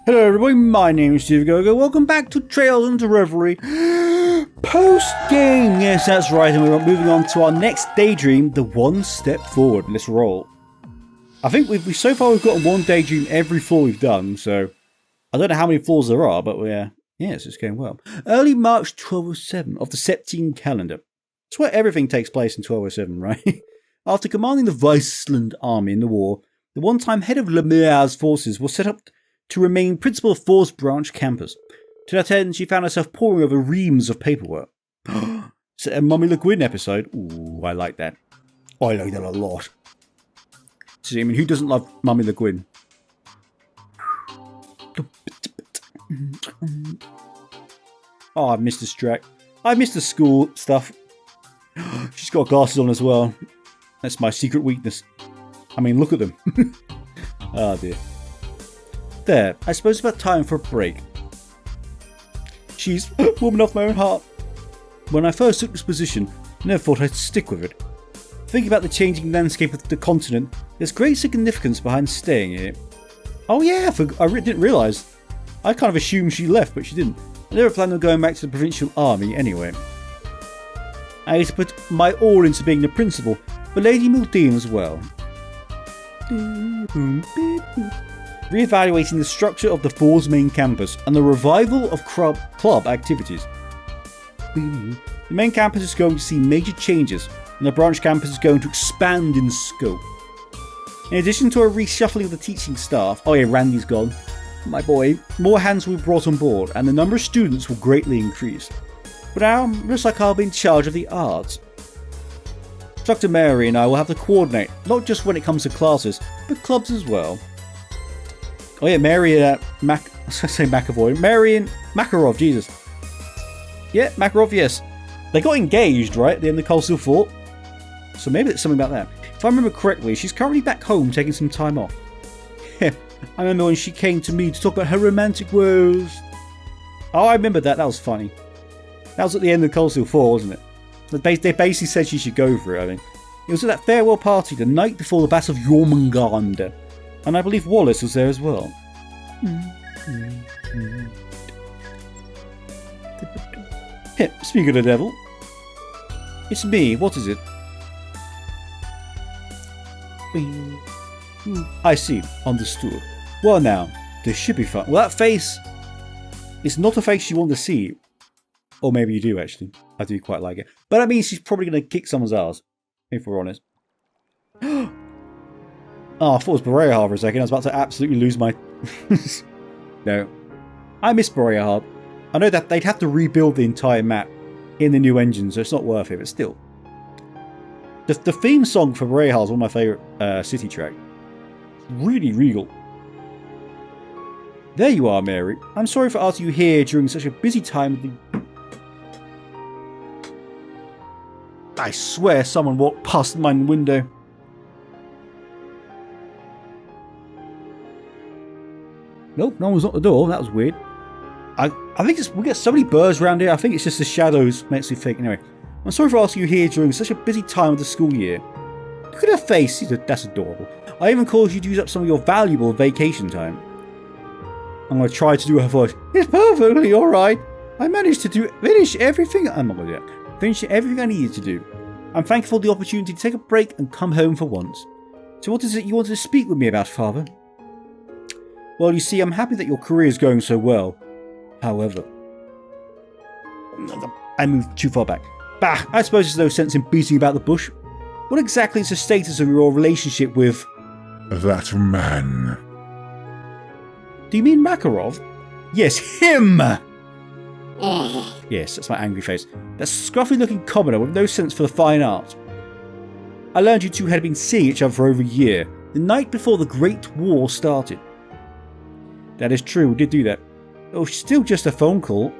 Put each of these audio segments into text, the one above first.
Hello everybody, my name is Steve Gogo. Welcome back to Trails Into Reverie post-game. Yes, that's right, and we're moving on to our next Daydream, the one step forward. Let's roll. I think so far we've got one Daydream every floor we've done, so I don't know how many floors there are, but yes, it's going well. Early March 1207 of the Septine calendar. It's where everything takes place in 1207, right? After commanding the Viceland army in the war, the one-time head of Lemire's forces was set up to remain principal of Force Branch campus. To that end, she found herself poring over reams of paperwork. It's a Mummy Le Guin episode. Ooh, I like that. I like that a lot. So, I mean, who doesn't love Mummy Le Guin? Oh, I missed the track. I missed the school stuff. She's got glasses on as well. That's my secret weakness. I mean, look at them. Oh dear. There, I suppose it's about time for a break. She's a woman of my own heart. When I first took this position, I never thought I'd stick with it. Thinking about the changing landscape of the continent, there's great significance behind staying here. Oh yeah, I didn't realise. I kind of assumed she left, but she didn't. I never planned on going back to the provincial army anyway. I had to put my all into being the principal, but Lady Mildean as well. Re-evaluating the structure of the For's main campus and the revival of club activities. The main campus is going to see major changes, and the branch campus is going to expand in scope. In addition to a reshuffling of the teaching staff, oh yeah, Randy's gone, my boy, more hands will be brought on board, and the number of students will greatly increase. But now, it looks like I'll be in charge of the arts. Dr. Mary and I will have to coordinate, not just when it comes to classes, but clubs as well. Oh yeah, Mary and Mary and Makarov, Jesus. Yeah, Makarov, yes. They got engaged, right, at the end of Cold Steel Fort. So maybe it's something about that. If I remember correctly, she's currently back home taking some time off. I remember when she came to me to talk about her romantic woes. Oh, I remember that. That was funny. That was at the end of Cold Steel 4, wasn't it? They basically said she should go for it, I think. It was at that farewell party the night before the Battle of Jormungand. And I believe Wallace was there as well. Speak of the devil. It's me, what is it? I see, understood. Well now, this should be fun. Well, that face is not a face you want to see. Or maybe you do, actually. I do quite like it. But that means she's probably going to kick someone's ass, if we're honest. Oh, I thought it was Boreahar for a second. I was about to absolutely lose my... No. I miss Boreahar. I know that they'd have to rebuild the entire map in the new engine, so it's not worth it, but still. The theme song for Boreahar is one of my favourite city track. Really regal. There you are, Mary. I'm sorry for asking you here during such a busy time. I swear someone walked past my window. Nope, no one's at the door. That was weird. I think we get so many birds around here. I think it's just the shadows makes me think. Anyway, I'm sorry for asking you here during such a busy time of the school year. Look at her face. That's adorable. I even caused you to use up some of your valuable vacation time. I'm going to try to do her voice. It's perfectly alright. I managed to finish everything. I'm not going to do that. Finish everything I needed to do. I'm thankful for the opportunity to take a break and come home for once. So what is it you wanted to speak with me about, Father? Well, you see, I'm happy that your career is going so well. However, I moved too far back. Bah, I suppose there's no sense in beating about the bush. What exactly is the status of your relationship with... that man? Do you mean Makarov? Yes, him! Yes, that's my angry face. That scruffy looking commoner with no sense for the fine art. I learned you two had been seeing each other for over a year, the night before the Great War started. That is true, we did do that. Oh, still just a phone call.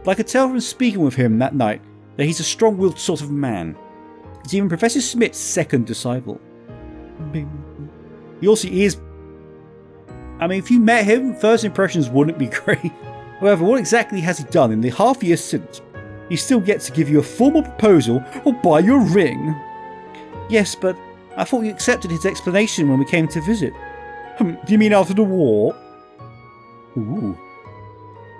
But I could tell from speaking with him that night that he's a strong-willed sort of man. He's even Professor Smith's second disciple. He also is... I mean, if you met him, first impressions wouldn't be great. However, what exactly has he done in the half year since? He's still yet to give you a formal proposal or buy you a ring. Yes, but I thought you accepted his explanation when we came to visit. Do you mean after the war? Ooh.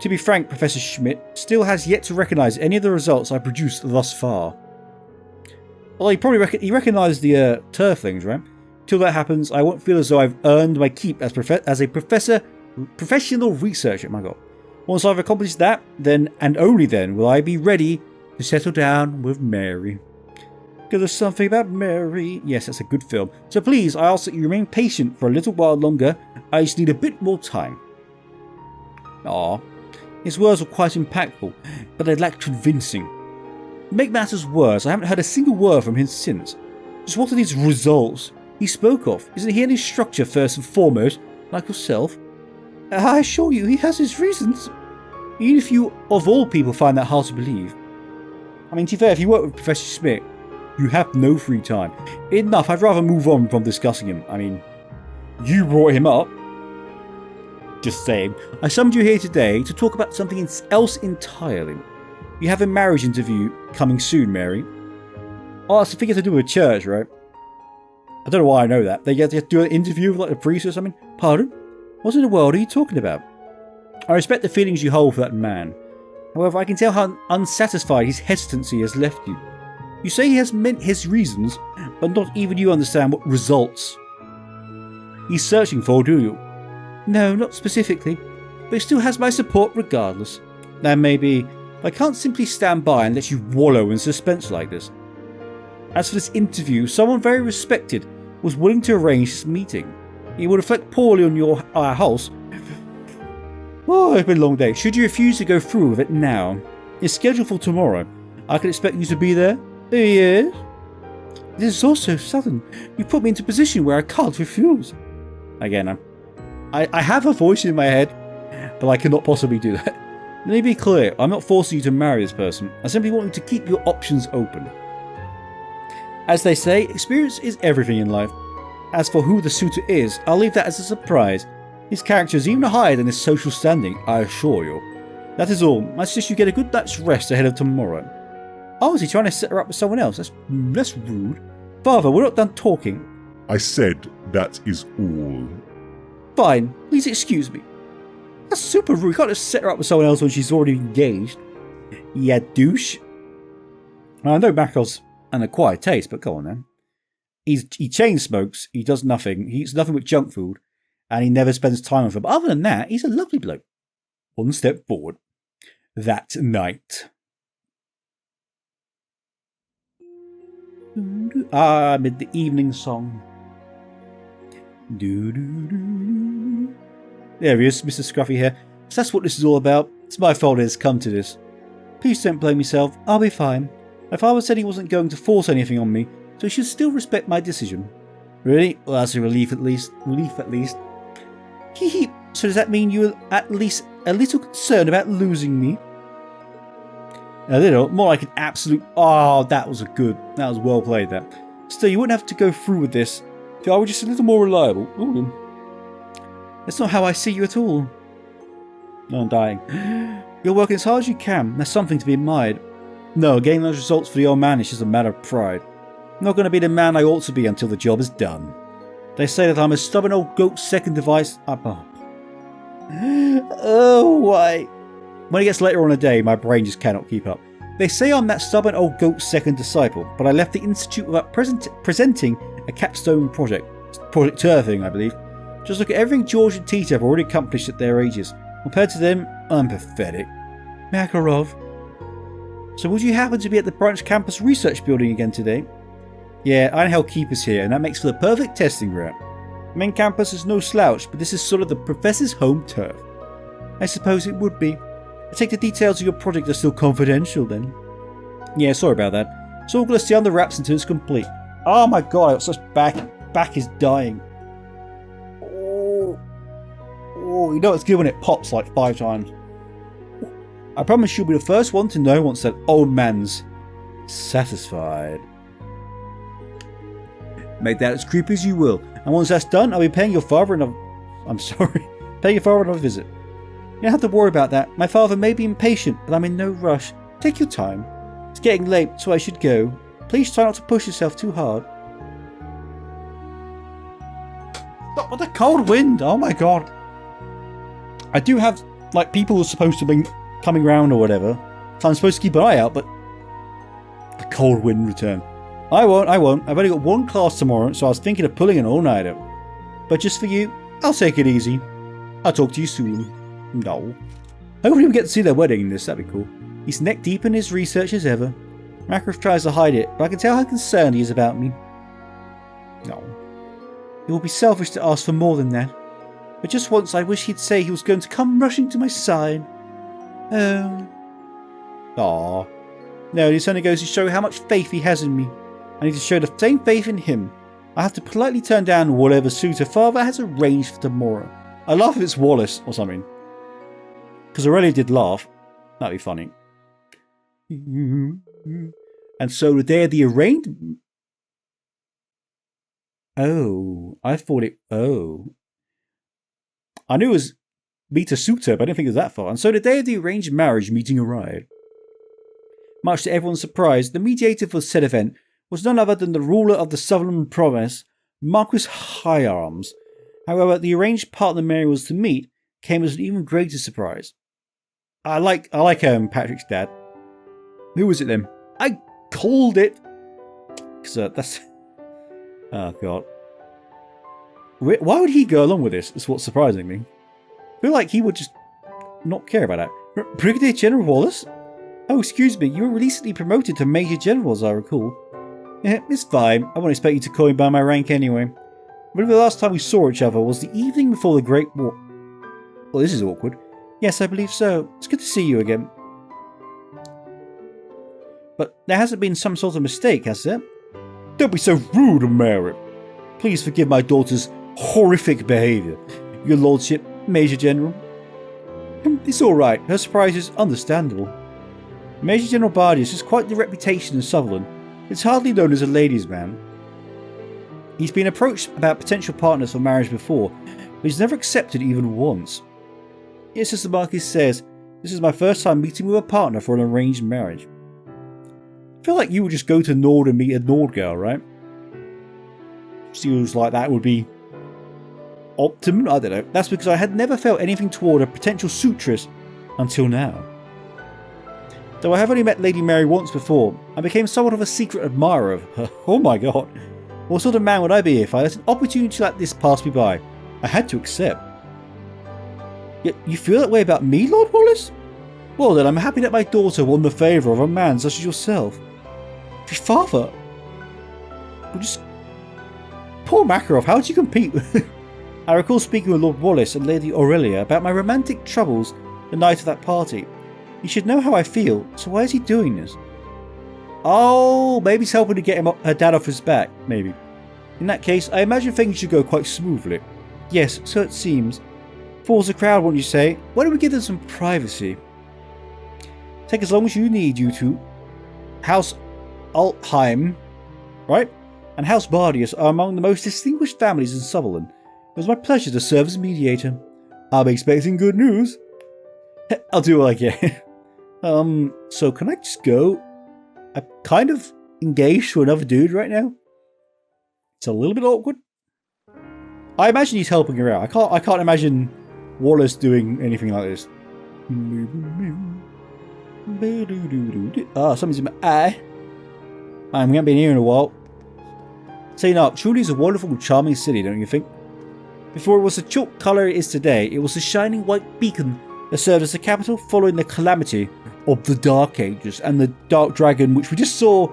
To be frank, Professor Schmidt still has yet to recognise any of the results I produced thus far. Well, he recognised the turflings, right? Till that happens, I won't feel as though I've earned my keep as a professional researcher. My God. Once I've accomplished that, then and only then will I be ready to settle down with Mary. Because there's something about Mary. Yes, that's a good film. So please, I ask that you remain patient for a little while longer. I just need a bit more time. Ah, his words were quite impactful, but they lacked convincing. To make matters worse, I haven't heard a single word from him since. Just what are these results he spoke of? Isn't he an instructor first and foremost, like yourself? I assure you, he has his reasons. Even if you, of all people, find that hard to believe. I mean, to be fair, if you work with Professor Schmidt, you have no free time. Enough, I'd rather move on from discussing him. I mean, you brought him up. Just saying. I summoned you here today to talk about something else entirely. You have a marriage interview coming soon, Mary. Oh, that's the thing you have to do with a church, right? I don't know why I know that. They have to do an interview with like the priest or something. Pardon? What in the world are you talking about? I respect the feelings you hold for that man. However, I can tell how unsatisfied his hesitancy has left you. You say he has meant his reasons, but not even you understand what results he's searching for, do you? No, not specifically, but he still has my support regardless. That may be, but I can't simply stand by and let you wallow in suspense like this. As for this interview, someone very respected was willing to arrange this meeting. It would reflect poorly on our house. Oh, it's been a long day. Should you refuse to go through with it now? It's scheduled for tomorrow. I can expect you to be there? Yes. This is all so sudden. You put me into a position where I can't refuse. Again, I have a voice in my head, but I cannot possibly do that. Let me be clear. I'm not forcing you to marry this person. I simply want you to keep your options open. As they say, experience is everything in life. As for who the suitor is, I'll leave that as a surprise. His character is even higher than his social standing, I assure you. That is all. I suggest you get a good night's rest ahead of tomorrow. Oh, is he trying to set her up with someone else? That's rude. Father, we're not done talking. I said that is all. Fine. Please excuse me. That's super rude. You can't just set her up with someone else when she's already engaged. Yeah, douche. I know Makarov's an acquired taste, but go on then. He chain smokes, he does nothing, he eats nothing but junk food, and he never spends time with her. But other than that, he's a lovely bloke. One step forward. That night. Amid the evening song. There he is, Mr. Scruffy here. So that's what this is all about. It's my fault it has come to this. Please don't blame yourself. I'll be fine. My father said he wasn't going to force anything on me, so he should still respect my decision. Really? Well, that's a relief at least. Hee hee. So does that mean you're at least a little concerned about losing me? A little. More like an absolute... Oh, that was well played, that. Still, you wouldn't have to go through with this if I were just a little more reliable. Ooh. That's not how I see you at all. No, I'm dying. You're working as hard as you can. That's something to be admired. No, getting those results for the old man is just a matter of pride. I'm not going to be the man I ought to be until the job is done. They say that I'm a stubborn old goat's second device. Oh, why? When it gets later on in the day, my brain just cannot keep up. They say I'm that stubborn old goat's second disciple, but I left the institute without presenting a capstone project. Project Turfing, I believe. Just look at everything George and Tita have already accomplished at their ages. Compared to them, I'm pathetic. Makarov. So would you happen to be at the branch campus research building again today? Yeah, Angel Keeper's here, and that makes for the perfect testing ground. The main campus is no slouch, but this is sort of the professor's home turf. I suppose it would be. I take the details of your project are still confidential then. Yeah, sorry about that. It's all going to stay under wraps until it's complete. Oh my god, I got such back is dying. Oh, you know it's good when it pops like 5 times. I promise you'll be the first one to know once that old man's satisfied. Make that as creepy as you will. And once that's done, I'll be paying your father another visit. You don't have to worry about that. My father may be impatient, but I'm in no rush. Take your time. It's getting late, so I should go. Please try not to push yourself too hard. Stop with the cold wind! Oh my god. I do have, like, people who are supposed to be coming round or whatever. So I'm supposed to keep an eye out, but... The cold wind return. I won't. I've only got one class tomorrow, so I was thinking of pulling an all-nighter. But just for you, I'll take it easy. I'll talk to you soon. No. Hopefully we get to see their wedding in this, that'd be cool. He's neck deep in his research as ever. Makarov tries to hide it, but I can tell how concerned he is about me. No. It would be selfish to ask for more than that. But just once I wish he'd say he was going to come rushing to my side. Oh. Aww. No, this only goes to show how much faith he has in me. I need to show the same faith in him. I have to politely turn down whatever suitor father has arranged for tomorrow. I laugh if it's Wallace or something. Because Aurelia did laugh. That'd be funny. And so the day of the arrangement... Oh, I thought it... Oh. I knew it was meet a suitor, but I didn't think it was that far. And so the day of the arranged marriage meeting arrived. Much to everyone's surprise, the mediator for said event was none other than the ruler of the Southern Province, Marquis Higharms. However, the arranged partner Mary was to meet came as an even greater surprise. I like Patrick's dad. Who was it then? I called it. Because that's... Oh, God. Why would he go along with this? Is what's surprising me. I feel like he would just not care about that. Brigadier General Wallace? Oh, excuse me. You were recently promoted to Major General, as I recall. Yeah, it's fine. I won't expect you to call me by my rank anyway. I believe the last time we saw each other was the evening before the Great War. Well, this is awkward. Yes, I believe so. It's good to see you again. But there hasn't been some sort of mistake, has there? Don't be so rude, Mary. Please forgive my daughter's horrific behaviour, Your Lordship, Major General. It's all right. Her surprise is understandable. Major General Bardias has quite the reputation in Sutherland. It's hardly known as a ladies' man. He's been approached about potential partners for marriage before, but he's never accepted even once. Yes, as the Marquis says, this is my first time meeting with a partner for an arranged marriage. I feel like you would just go to Nord and meet a Nord girl, right? Feels like that would be optimum. I don't know. That's because I had never felt anything toward a potential suitress until now. Though I have only met Lady Mary once before, I became somewhat of a secret admirer of her. Oh my god. What sort of man would I be if I let an opportunity like this pass me by? I had to accept. Yet you feel that way about me, Lord Wallace? Well then, I'm happy that my daughter won the favour of a man such as yourself. Your father? Well, just... Poor Makarov, how did you compete with... I recall speaking with Lord Wallace and Lady Aurelia about my romantic troubles the night of that party. He should know how I feel, so why is he doing this? Oh, maybe he's helping to get her dad off his back, maybe. In that case, I imagine things should go quite smoothly. Yes, so it seems. Fools a crowd, won't you say? Why don't we give them some privacy? Take as long as you need, you two. House Altheim, right? And House Bardias are among the most distinguished families in Sutherland. It was my pleasure to serve as mediator. I'm expecting good news. I'll do what I can. So can I just go? I'm kind of engaged to another dude right now. It's a little bit awkward. I imagine he's helping her out. I can't imagine Wallace doing anything like this. Something's in my eye. Man, we haven't been here in a while. Saying up, truly is a wonderful and charming city, don't you think? Before it was the chalk colour it is today, it was the shining white beacon that served as the capital following the calamity of the Dark Ages and the Dark Dragon, which we just saw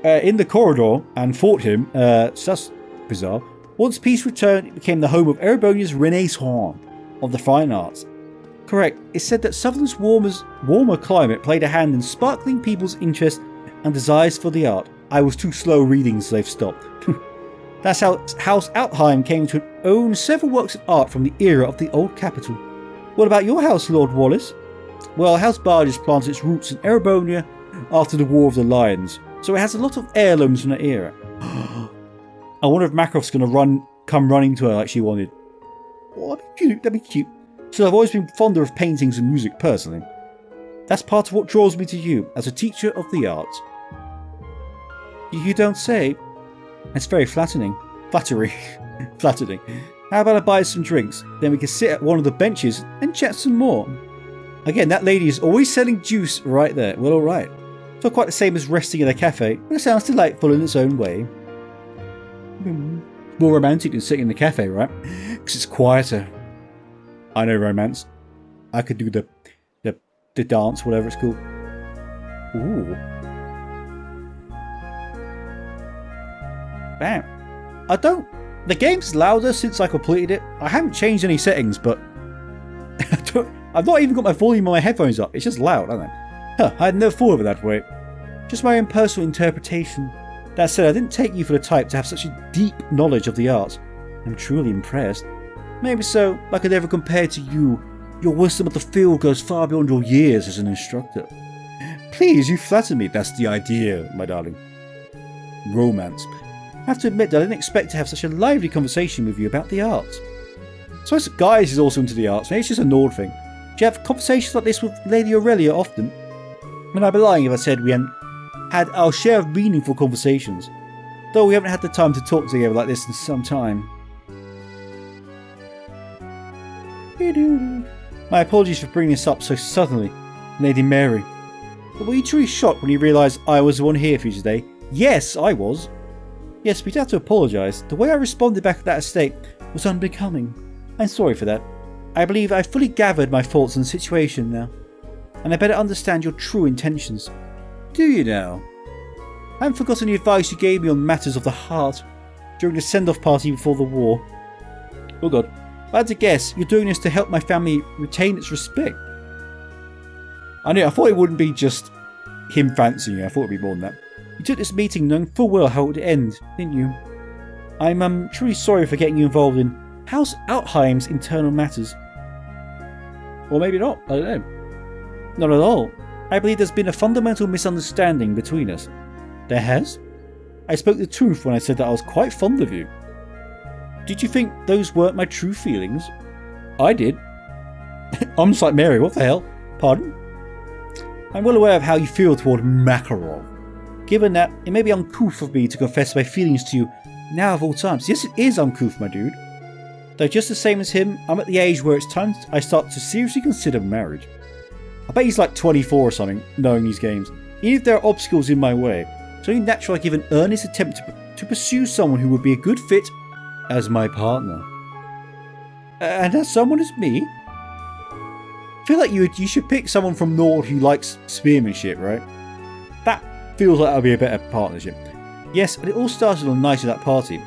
in the corridor and fought him. So that's bizarre. Once peace returned, it became the home of Erebonia's Renaissance of the fine arts. Correct, it's said that Sutherland's warmer climate played a hand in sparkling people's interest and desires for the art. I was too slow reading, so they've stopped. That's how House Altheim came to own several works of art from the era of the old capital. What about your house, Lord Wallace? Well, House Bardias planted its roots in Erebonia after the War of the Lions, so it has a lot of heirlooms from that era. I wonder if Makarov's going to come running to her like she wanted. Oh, that'd be cute, that'd be cute. So I've always been fonder of paintings and music personally. That's part of what draws me to you as a teacher of the arts. You don't say. It's very flattering. Flattering. How about I buy some drinks? Then we can sit at one of the benches and chat some more. Again, that lady is always selling juice right there. Well, alright. It's not quite the same as resting in a cafe, but it sounds delightful in its own way. More romantic than sitting in the cafe, right? Because it's quieter. I know romance. I could do the dance, whatever it's called. Ooh. Bam. The game's louder since I completed it. I haven't changed any settings, but I've not even got my volume on my headphones up. It's just loud, I don't know. Huh, I had never thought of it that way. Just my own personal interpretation. That said, I didn't take you for the type to have such a deep knowledge of the arts. I'm truly impressed. Maybe so, but I could never compare to you. Your wisdom of the field goes far beyond your years as an instructor. Please, you flatter me. That's the idea, my darling. Romance. I have to admit that I didn't expect to have such a lively conversation with you about the arts. I suppose guys is also into the arts. Maybe it's just a Nord thing. Do you have conversations like this with Lady Aurelia often? And I'd be lying if I said we hadn't had our share of meaningful conversations. Though we haven't had the time to talk together like this in some time. My apologies for bringing this up so suddenly, Lady Mary. But were you truly shocked when you realised I was the one here for you today? Yes, I was. Yes, we'd have to apologise. The way I responded back at that estate was unbecoming. I'm sorry for that. I believe I've fully gathered my thoughts on the situation now, and I better understand your true intentions. Do you now? I haven't forgotten the advice you gave me on matters of the heart during the send-off party before the war. Oh god. If I had to guess, you're doing this to help my family retain its respect. I thought it wouldn't be just him fancying you. I thought it'd be more than that. You took this meeting knowing full well how it would end, didn't you? I'm truly sorry for getting you involved in House Altheim's internal matters. Or maybe not, I don't know. Not at all. I believe there's been a fundamental misunderstanding between us. There has? I spoke the truth when I said that I was quite fond of you. Did you think those weren't my true feelings? I did. I'm just like Mary, what the hell? Pardon? I'm well aware of how you feel toward Makarov. Given that, it may be uncouth of me to confess my feelings to you now of all times. Yes, it is uncouth, my dude. Though just the same as him, I'm at the age where it's time I start to seriously consider marriage. I bet he's like 24 or something, knowing these games. Even if there are obstacles in my way, it's only natural I give an earnest attempt to pursue someone who would be a good fit as my partner. And that someone is me? I feel like you should pick someone from Nord who likes spearmanship, right? That feels like that would be a better partnership. Yes, and it all started on the night of that party.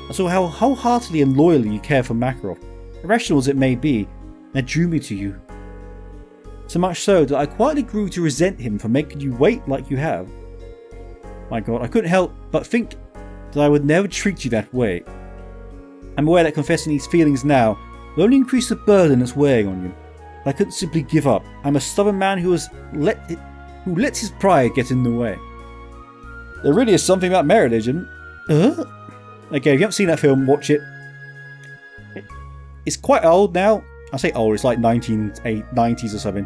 I saw how wholeheartedly and loyally you care for Makarov, irrational as it may be, and it drew me to you. So much so that I quietly grew to resent him for making you wait like you have. My god, I couldn't help but think that I would never treat you that way. I'm aware that confessing these feelings now will only increase the burden that's weighing on you. But I couldn't simply give up. I'm a stubborn man who lets his pride get in the way. There really is something about marriage, legend. Okay, if you haven't seen that film, watch it. It's quite old now. I say old, it's like 1990s or something.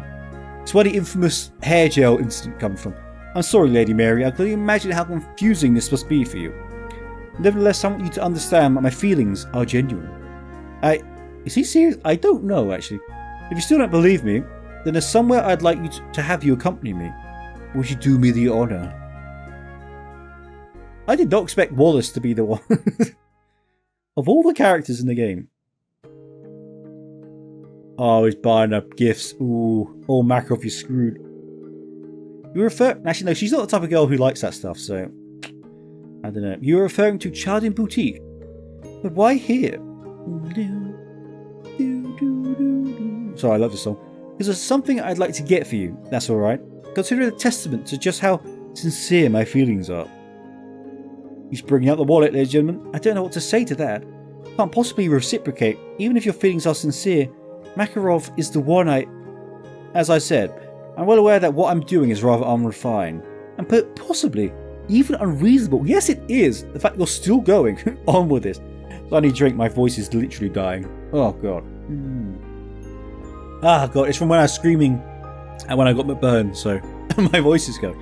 It's where the infamous hair gel incident comes from. I'm sorry, Lady Mary, I can only imagine how confusing this must be for you. Nevertheless, I want you to understand that my feelings are genuine. Is he serious? I don't know, actually. If you still don't believe me, then there's somewhere I'd like you to have you accompany me. Would you do me the honour? I did not expect Wallace to be the one. Of all the characters in the game. Oh, he's buying up gifts. Ooh, all Makarov, you're screwed. You refer... Actually, no, she's not the type of girl who likes that stuff, so... I don't know. You're referring to Chardin Boutique. But why here? Sorry, I love this song. Because there's something I'd like to get for you. That's alright. Consider it a testament to just how sincere my feelings are. He's bringing out the wallet, ladies and gentlemen. I don't know what to say to that. Can't possibly reciprocate, even if your feelings are sincere. Makarov is the one As I said, I'm well aware that what I'm doing is rather unrefined. And possibly even unreasonable. Yes, it is. The fact you're still going on with this. So I need to drink. My voice is literally dying. Oh, God. Ah, God. It's from when I was screaming and when I got McBurned. So my voice is going.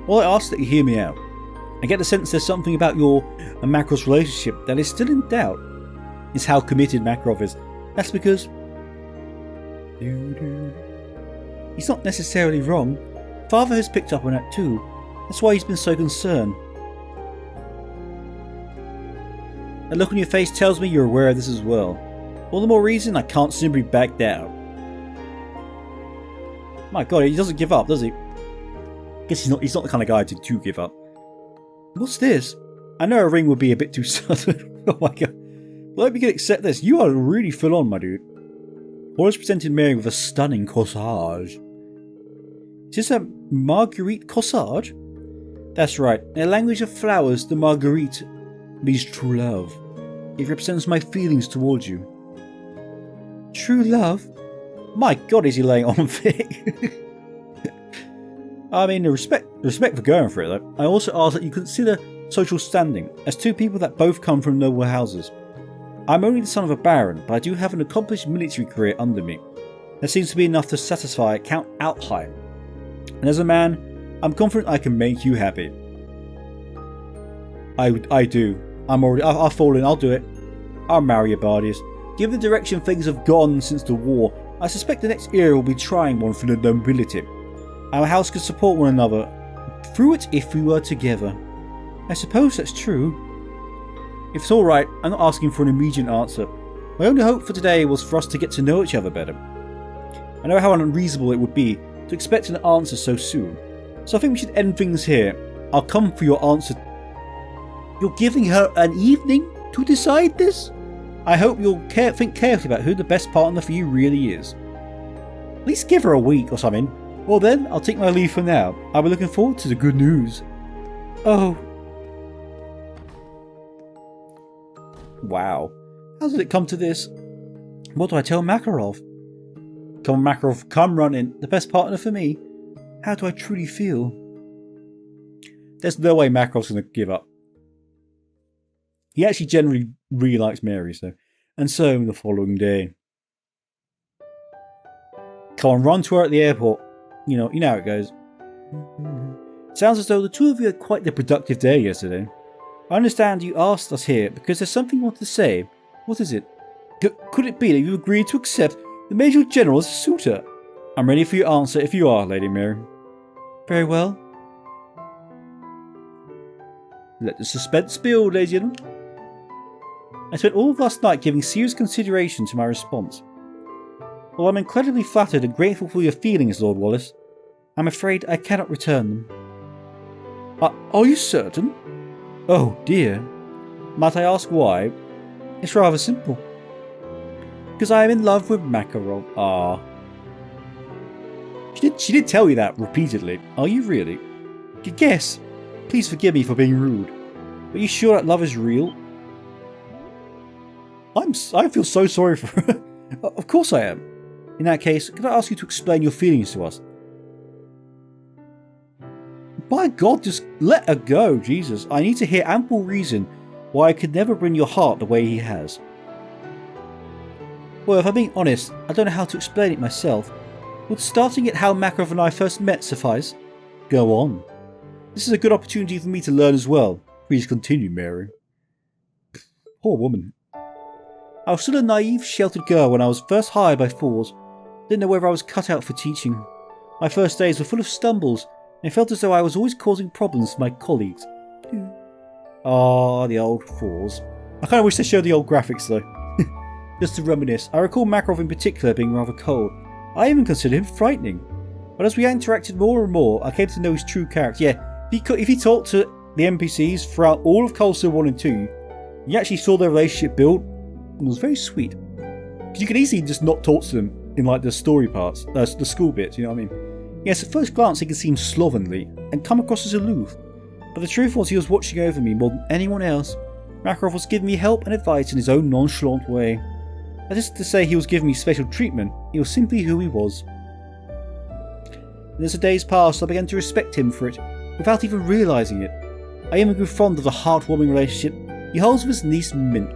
Well, I ask that you hear me out. I get the sense there's something about your and Makarov's relationship that is still in doubt. is how committed Makarov is. That's because... he's not necessarily wrong. Father has picked up on that too. That's why he's been so concerned. The look on your face tells me you're aware of this as well. All the more reason I can't simply back down. My god, he doesn't give up, does he? Guess he's not the kind of guy to give up. What's this? I know a ring would be a bit too sudden. Oh my god. Let me accept this. You are really full on, my dude. Wallace presented Mary with a stunning corsage. Is this a marguerite corsage? That's right. In the language of flowers, the marguerite means true love. It represents my feelings towards you. True love? My god, is he laying on thick? I mean, the respect for going for it, though. I also ask that you consider social standing, as two people that both come from noble houses. I'm only the son of a baron, but I do have an accomplished military career under me. That seems to be enough to satisfy Count Altheim. And as a man, I'm confident I can make you happy. I do. I'll fall in, I'll do it. I'll marry you, Bardias. Given the direction things have gone since the war, I suspect the next era will be trying one for the nobility. Our house could support one another through it if we were together. I suppose that's true. If it's alright, I'm not asking for an immediate answer. My only hope for today was for us to get to know each other better. I know how unreasonable it would be to expect an answer so soon, so I think we should end things here. I'll come for your answer. You're giving her an evening to decide this? I hope you'll think carefully about who the best partner for you really is. At least give her a week or something. Well then, I'll take my leave for now. I'll be looking forward to the good news. Oh. Wow. How did it come to this? What do I tell Makarov? Come on, Makarov, come running. The best partner for me. How do I truly feel? There's no way Makarov's going to give up. He actually generally really likes Mary, so. And so, the following day. Come on, run to her at the airport. You know how it goes. Sounds as though the two of you had quite the productive day yesterday. I understand you asked us here because there's something you want to say. What is it? Could it be that you agreed to accept the Major General as a suitor? I'm ready for your answer if you are, Lady Mary. Very well. Let the suspense build, ladies and gentlemen. I spent all of last night giving serious consideration to my response. While I'm incredibly flattered and grateful for your feelings, Lord Wallace, I'm afraid I cannot return them. Are you certain? Oh dear. Might I ask why? It's rather simple. Because I am in love with Makarov. Ah. She did tell you that repeatedly. Are you really? Guess. Please forgive me for being rude. But are you sure that love is real? I feel so sorry for her. Of course I am. In that case, could I ask you to explain your feelings to us? By God, just let her go, Jesus. I need to hear ample reason why I could never win your heart the way he has. Well, if I'm being honest, I don't know how to explain it myself. Would starting at how Makarov and I first met suffice? Go on. This is a good opportunity for me to learn as well. Please continue, Mary. Poor woman. I was still a naive, sheltered girl when I was first hired by Falls. Didn't know whether I was cut out for teaching. My first days were full of stumbles, and it felt as though I was always causing problems for my colleagues. Ah, the old Falls. I kind of wish they showed the old graphics though. Just to reminisce, I recall Makarov in particular being rather cold. I even considered him frightening. But as we interacted more and more, I came to know his true character. Yeah, if he talked to the NPCs throughout all of Cold Steel 1 and 2, you actually saw their relationship build, and it was very sweet. Because you could easily just not talk to them in like the story parts, the school bits, you know what I mean? Yes, at first glance he could seem slovenly and come across as aloof. But the truth was he was watching over me more than anyone else. Makarov was giving me help and advice in his own nonchalant way. That is to say he was giving me special treatment, he was simply who he was. And as the days passed, I began to respect him for it, without even realising it. I even grew fond of the heartwarming relationship he holds with his niece Mint.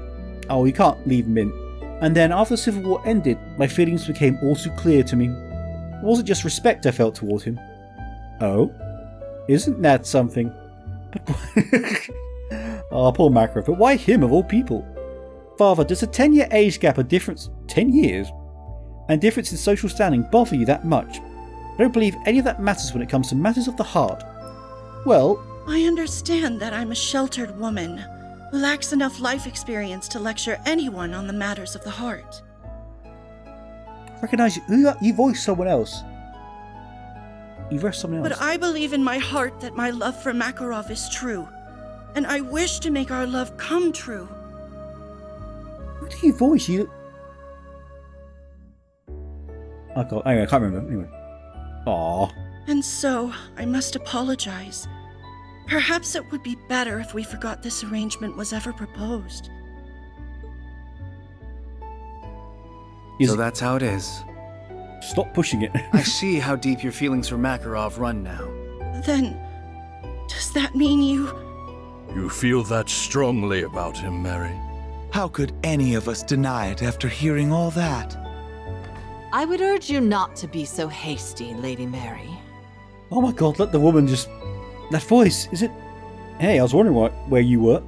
Oh, you can't leave Mint. And then after the Civil War ended, my feelings became all too clear to me. It wasn't just respect I felt toward him. Oh? Isn't that something? But oh, poor Makarov, but why him of all people? Father, does a 10-year age gap, a difference... 10 years? And difference in social standing bother you that much? I don't believe any of that matters when it comes to matters of the heart. Well... I understand that I'm a sheltered woman who lacks enough life experience to lecture anyone on the matters of the heart. Recognize you. You voiced someone else. You voiced someone else. But I believe in my heart that my love for Makarov is true, and I wish to make our love come true. Who do you voice? You... Oh God, anyway, I can't remember. Anyway. Aww. And so, I must apologize. Perhaps it would be better if we forgot this arrangement was ever proposed. So that's how it is. Stop pushing it. I see how deep your feelings for Makarov run now. Then, does that mean you... You feel that strongly about him, Mary? How could any of us deny it after hearing all that? I would urge you not to be so hasty, Lady Mary. Oh my God, let the woman just... That voice, is it... Hey, I was wondering where you were.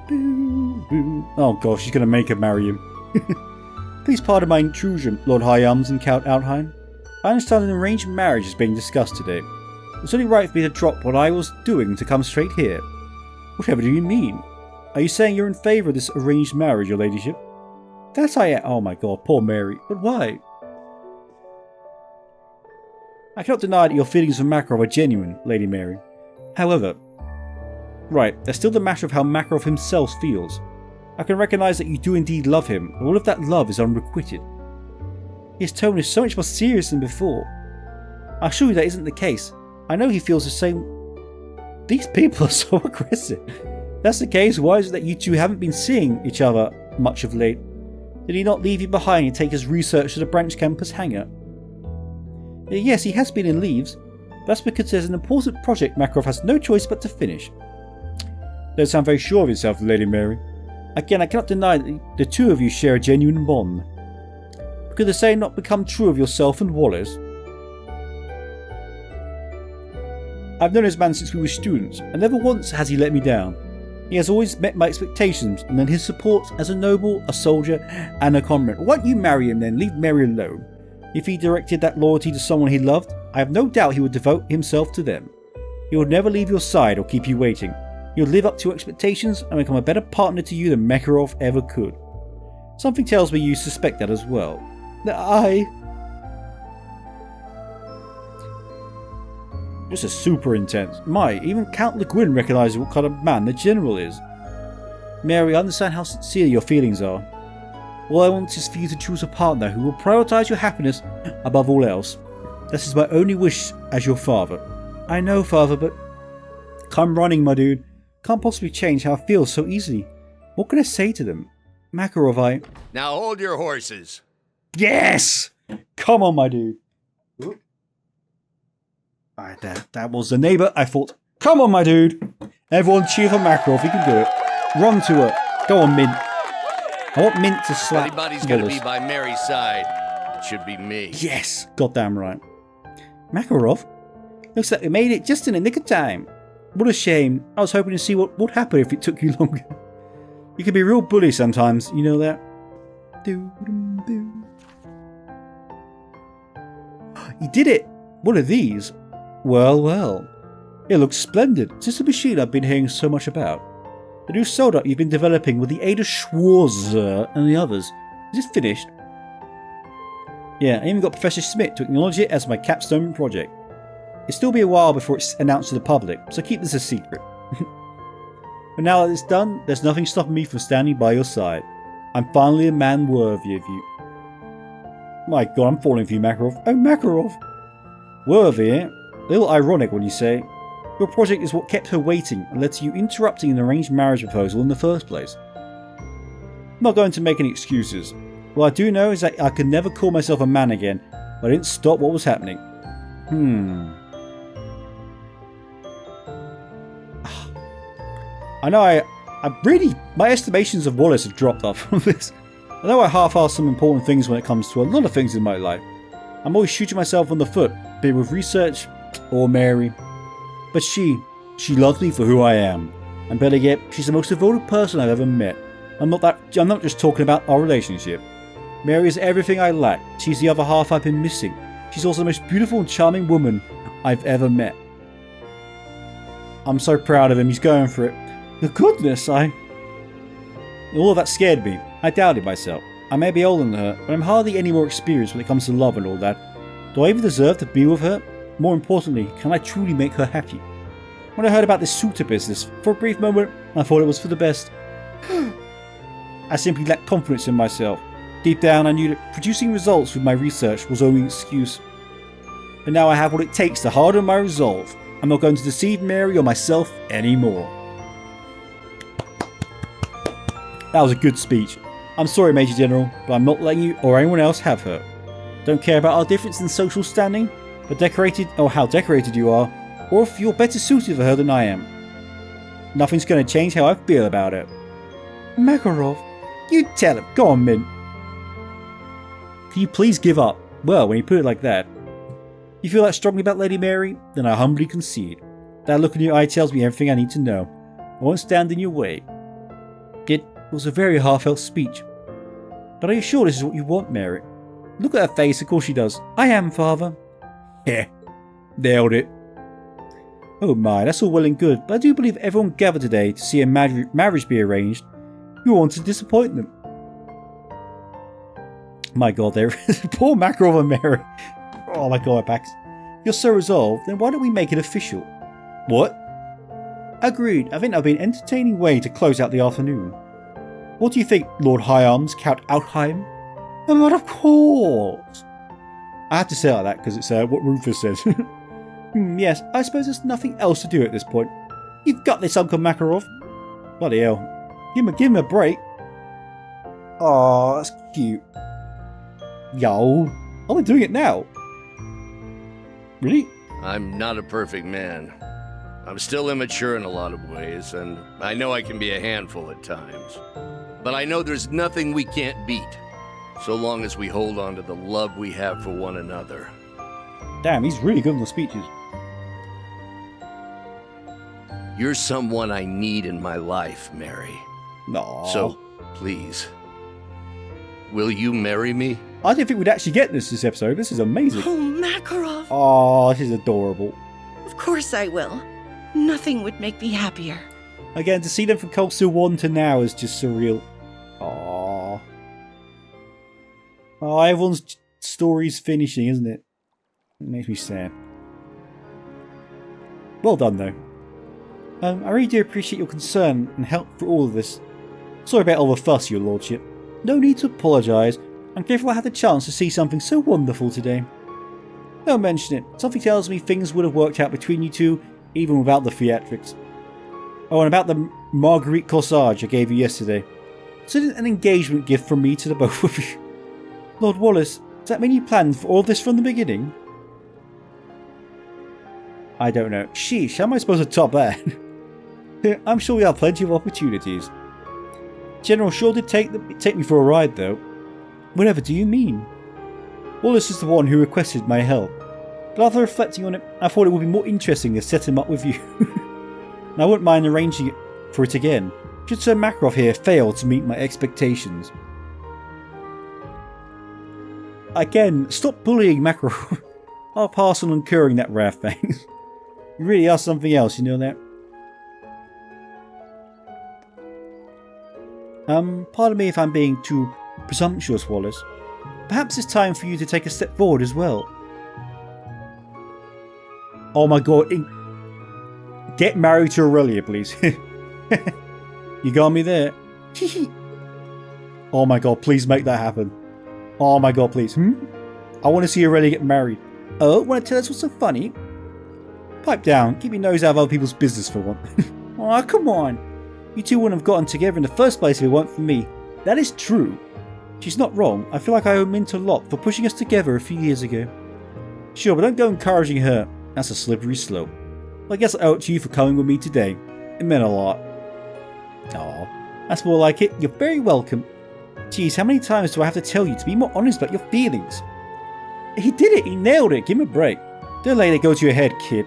Boo, boo. Oh gosh, she's gonna make her marry him. Please pardon my intrusion, Lord Hyams and Count Altheim. I understand an arranged marriage is being discussed today. It's only right for me to drop what I was doing to come straight here. Whatever do you mean? Are you saying you're in favour of this arranged marriage, your ladyship? That I am. Oh my God, poor Mary. But why? I cannot deny that your feelings for Makarov are genuine, Lady Mary. However, right, there's still the matter of how Makarov himself feels. I can recognise that you do indeed love him, and all of that love is unrequited. His tone is so much more serious than before. I assure you that isn't the case. I know he feels the same. These people are so aggressive. If that's the case, why is it that you two haven't been seeing each other much of late? Did he not leave you behind and take his research to the branch campus hangar? Yes, he has been in leaves. That's because there's an important project Makarov has no choice but to finish. Don't sound very sure of yourself, Lady Mary. Again, I cannot deny that the two of you share a genuine bond. But could the same not become true of yourself and Wallace? I've known this man since we were students, and never once has he let me down. He has always met my expectations, and then his support as a noble, a soldier, and a comrade. Why don't you marry him then? Leave Mary alone. If he directed that loyalty to someone he loved, I have no doubt he would devote himself to them. He would never leave your side or keep you waiting. He would live up to your expectations and become a better partner to you than Makarov ever could. Something tells me you suspect that as well. This is super intense. Even Count Le Guin recognises what kind of man the General is. Mary, I understand how sincere your feelings are. All I want is for you to choose a partner who will prioritise your happiness above all else. This is my only wish as your father. I know, father, but... Come running, my dude. Can't possibly change how I feel so easily. What can I say to them? Makarov, Now hold your horses. Yes! Come on, my dude. Alright, that was the neighbour. I thought, come on, my dude. Everyone cheer for Makarov. He can do it. Run to her. Go on, Mint. I want Mint to slap Anybody's gonna Wallace. be by Mary's side. It should be me. Yes, goddamn right. Makarov? Looks like we made it just in the nick of time. What a shame. I was hoping to see what would happen if it took you longer. You can be a real bully sometimes, you know that? You did it! What are these? Well, well. It looks splendid. Is this the machine I've been hearing so much about? The new solder you've been developing with the aid of Schwazer and the others. Is it finished? Yeah, I even got Professor Schmidt to acknowledge it as my capstone project. It'll still be a while before it's announced to the public, so keep this a secret. But now that it's done, there's nothing stopping me from standing by your side. I'm finally a man worthy of you. My God, I'm falling for you, Makarov. Oh, Makarov! Worthy, eh? A little ironic when you say. Your project is what kept her waiting and led to you interrupting an arranged marriage proposal in the first place. I'm not going to make any excuses. What I do know is that I could never call myself a man again, but I didn't stop what was happening. I know my estimations of Wallace have dropped off from this. I know I half-ass some important things when it comes to a lot of things in my life. I'm always shooting myself on the foot, be it with research or Mary. But she loves me for who I am. And better yet, she's the most devoted person I've ever met. I'm not just talking about our relationship. Mary is everything I lack. She's the other half I've been missing. She's also the most beautiful and charming woman I've ever met. I'm so proud of him. He's going for it. The goodness, all of that scared me. I doubted myself. I may be older than her, but I'm hardly any more experienced when it comes to love and all that. Do I even deserve to be with her? More importantly, can I truly make her happy? When I heard about this suitor business, for a brief moment, I thought it was for the best. I simply lacked confidence in myself. Deep down, I knew that producing results with my research was only an excuse. But now I have what it takes to harden my resolve. I'm not going to deceive Mary or myself anymore. That was a good speech. I'm sorry, Major General, but I'm not letting you or anyone else have her. Don't care about our difference in social standing, but how decorated you are, or if you're better suited for her than I am. Nothing's going to change how I feel about her. Makarov, you tell him. Go on, Mint. Can you please give up? Well, when you put it like that. You feel that strongly about Lady Mary? Then I humbly concede. That look in your eye tells me everything I need to know. I won't stand in your way. It was a very heartfelt speech. But are you sure this is what you want, Mary? Look at her face, of course she does. I am, Father. Yeah, nailed it. Oh my, that's all well and good, but I do believe everyone gathered today to see a marriage be arranged. You want to disappoint them. My god, there is poor Makarov and Mary. Oh my god, Pax. You're so resolved, then why don't we make it official? What? Agreed, I think that would be an entertaining way to close out the afternoon. What do you think, Lord High Arms, Count Altheim? Oh, but of course. I have to say it like that because it's what Rufus says. Yes, I suppose there's nothing else to do at this point. You've got this, Uncle Makarov. Bloody hell. Give him a break. Oh, that's cute. Yo. Oh, they're doing it now. Really? I'm not a perfect man. I'm still immature in a lot of ways, and I know I can be a handful at times. But I know there's nothing we can't beat, so long as we hold on to the love we have for one another. Damn, he's really good on the speeches. You're someone I need in my life, Mary. Aww. So, please, will you marry me? I didn't think we'd actually get this episode. This is amazing. Oh, Makarov. Oh, this is adorable. Of course I will. Nothing would make me happier. Again, to see them from Cold Steel 1 to now is just surreal. Aww. Oh, everyone's story's finishing, isn't it? It makes me sad. Well done, though. I really do appreciate your concern and help for all of this. Sorry about all the fuss, your lordship. No need to apologise. I'm grateful I had the chance to see something so wonderful today. Don't mention it. Something tells me things would have worked out between you two, even without the theatrics. Oh, and about the Marguerite corsage I gave you yesterday. It's an engagement gift from me to the both of you. Lord Wallace, does that mean you planned for all this from the beginning? I don't know. Sheesh, how am I supposed to top that? I'm sure we have plenty of opportunities. General sure did take me for a ride, though. Whatever do you mean? Wallace is the one who requested my help. But after reflecting on it, I thought it would be more interesting to set him up with you. And I wouldn't mind arranging for it again, should Sir Makarov here fail to meet my expectations. Again, stop bullying Makarov. I'll pass on incurring that wrath, thanks. You really are something else, you know that? Pardon me if I'm being too presumptuous, Wallace. Perhaps it's time for you to take a step forward as well. Oh my god. Get married to Aurelia, please. You got me there. Oh my god, please make that happen. Oh my god, please. I want to see Aurelia get married. Oh, want to tell us what's so funny? Pipe down. Keep your nose out of other people's business for one. Oh, come on. You two wouldn't have gotten together in the first place if it weren't for me. That is true. She's not wrong. I feel like I owe Mint a lot for pushing us together a few years ago. Sure, but don't go encouraging her. That's a slippery slope. Well, I guess I owe it to you for coming with me today. It meant a lot. Aw, that's more like it. You're very welcome. Geez, how many times do I have to tell you to be more honest about your feelings? He did it. He nailed it. Give him a break. Don't let it go to your head, kid.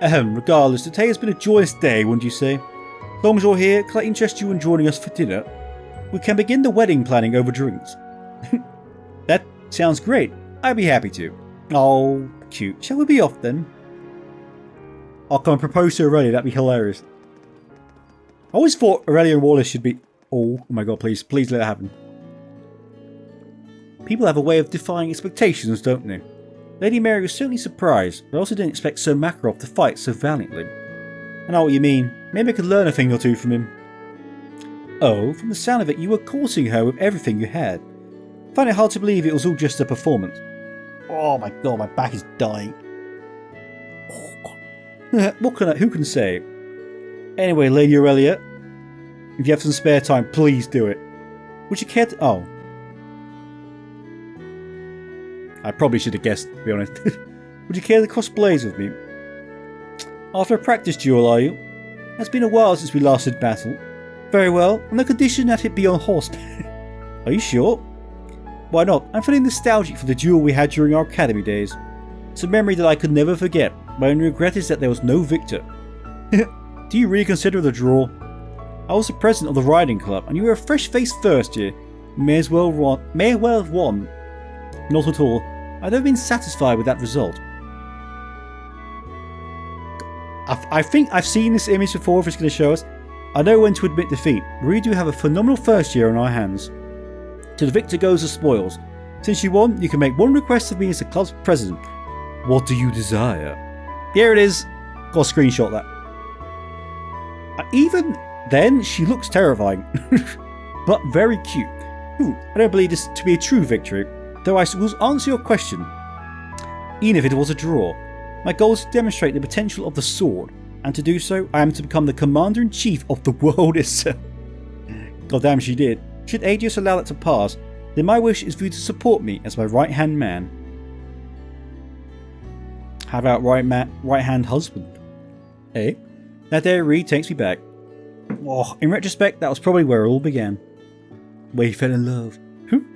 Regardless, today has been a joyous day, wouldn't you say? As long as you're here, can I interest you in joining us for dinner? We can begin the wedding planning over drinks. That sounds great. I'd be happy to. Oh, cute. Shall we be off then? I'll come and propose to Aurelia. That'd be hilarious. I always thought Aurelia and Wallace should be... Oh my god, please let it happen. People have a way of defying expectations, don't they? Lady Mary was certainly surprised, but I also didn't expect Sir Makarov to fight so valiantly. I know what you mean. Maybe I could learn a thing or two from him. Oh, from the sound of it, you were courting her with everything you had. I find it hard to believe it was all just a performance. Oh my god, my back is dying. Oh, who can say? Anyway, Lady Aurelia, if you have some spare time, please do it. Would you care to... Oh. I probably should have guessed, to be honest. Would you care to cross blades with me? After a practice duel, are you? It's been a while since we last did battle. Very well, on the condition that it be on horseback. Are you sure? Why not? I'm feeling nostalgic for the duel we had during our academy days. It's a memory that I could never forget. My only regret is that there was no victor. Do you really consider it a draw? I was the president of the riding club, and you were a fresh-faced first year. You may as well have won. Not at all. I've never been satisfied with that result. I think I've seen this image before if it's going to show us. I know when to admit defeat. We really do have a phenomenal first year on our hands. To the victor goes the spoils. Since you won, you can make one request of me as the club's president. What do you desire? Here it is. Got to screenshot that. Even then, she looks terrifying. But very cute. I don't believe this to be a true victory, though I will answer your question. Even if it was a draw. My goal is to demonstrate the potential of the sword, and to do so, I am to become the commander-in-chief of the world itself. God damn, she did. Should Adios allow that to pass, then my wish is for you to support me as my right-hand man. How about right-hand husband? Eh? That day Reed takes me back. Oh, in retrospect, that was probably where it all began. Where he fell in love.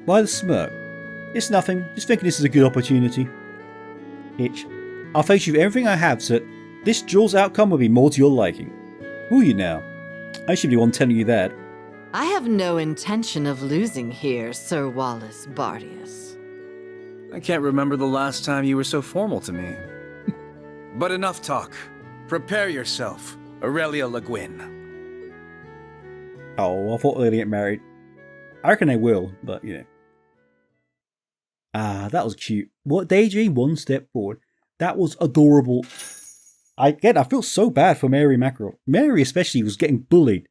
Why the smirk? It's nothing, just thinking this is a good opportunity. Itch. I'll face you with everything I have, so this duel's outcome will be more to your liking. Will you now? I should be one telling you that. I have no intention of losing here, Sir Wallace Bardias. I can't remember the last time you were so formal to me. But enough talk. Prepare yourself, Aurelia Le Guin. Oh, I thought they were going to get married. I reckon they will, but you know. Ah, that was cute. What Daydream, one step forward. That was adorable. I feel so bad for Mary Makarov. Mary especially was getting bullied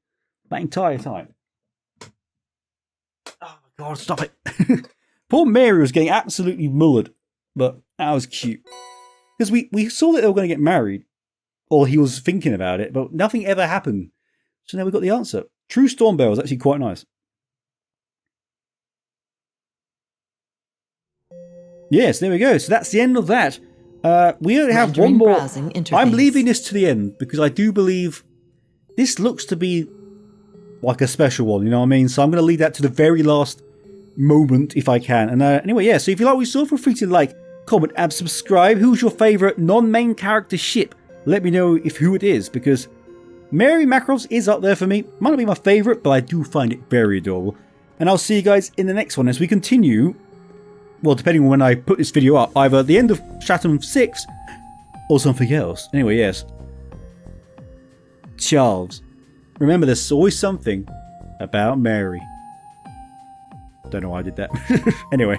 that entire time. Oh my god, stop it. Poor Mary was getting absolutely mullered. But that was cute. Because we saw that they were going to get married. Or he was thinking about it, but nothing ever happened. So now we got the answer. True Stormbear was actually quite nice. Yes, there we go. So that's the end of that. We only have one more. I'm leaving this to the end because I do believe this looks to be like a special one, you know what I mean? So I'm going to leave that to the very last moment if I can. And anyway, yeah, so if you like what you saw, feel free to like, comment, and subscribe. Who's your favourite non-main character ship? Let me know who it is, because Mary Makarov's is up there for me. Might not be my favourite, but I do find it very adorable. And I'll see you guys in the next one as we continue. Well, depending on when I put this video up, either the end of Stratum 6 or something else. Anyway, yes. Charles. Remember, there's always something about Mary. Don't know why I did that. Anyway.